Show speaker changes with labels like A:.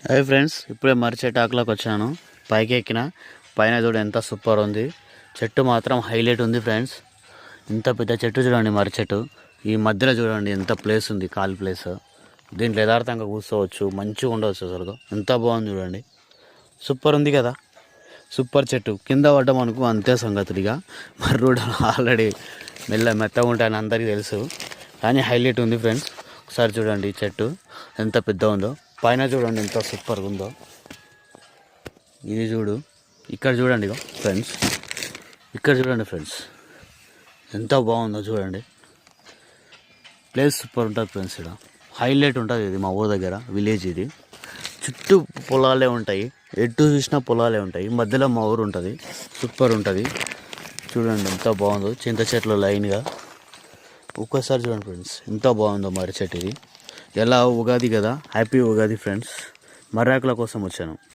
A: Hi friends, ఇప్పుడే మర్రి చెట్టు ఆకులోకి వచ్చాను. పైకి ఎక్కిన పైన చూడు ఎంత సూపర్ ఉంది. చెట్టు మాత్రం హైలైట్ ఉంది ఫ్రెండ్స్. ఇంత పెద్ద చెట్టు చూడండి, మర్రి చెట్టు. ఈ మధ్యలో చూడండి ఎంత ప్లేస్ ఉంది, ఖాళీ ప్లేస్. దీంట్లో యథార్థంగా కూర్చోవచ్చు, మంచిగా ఉండవచ్చు. అసలు ఎంత బాగుంది చూడండి, సూపర్ ఉంది కదా. సూపర్ చెట్టు కింద పడ్డం అనుకో అంతే సంగతులుగా. మర్రి రోడ్ ఆల్రెడీ మెత్తగా ఉంటాయని అందరికీ తెలుసు, కానీ హైలైట్ ఉంది ఫ్రెండ్స్. ఒకసారి చూడండి చెట్టు ఎంత పెద్ద ఉందో. పైన చూడండి ఎంత సూపర్గా ఉందో. ఇది చూడు, ఇక్కడ చూడండి ఫ్రెండ్స్, ఇక్కడ చూడండి ఫ్రెండ్స్ ఎంత బాగుందో చూడండి. ప్లేస్ సూపర్ ఉంటుంది ఫ్రెండ్స్. ఇక్కడ హైలైట్ ఉంటుంది. ఇది మా ఊరు దగ్గర విలేజ్. ఇది చుట్టూ పొలాలే ఉంటాయి, ఎటు చూసినా పొలాలే ఉంటాయి. మధ్యలో మా ఊరు ఉంటుంది, సూపర్ ఉంటుంది. చూడండి ఎంత బాగుందో, చింత చెట్లు లైన్గా. ఒక్కసారి చూడండి ఫ్రెండ్స్ ఎంత బాగుందో మర్రి చెట్టు. ఇది ఎలా ఉగాది కదా, హ్యాపీ ఉగాది ఫ్రెండ్స్. మర్రాకుల కోసం వచ్చాను.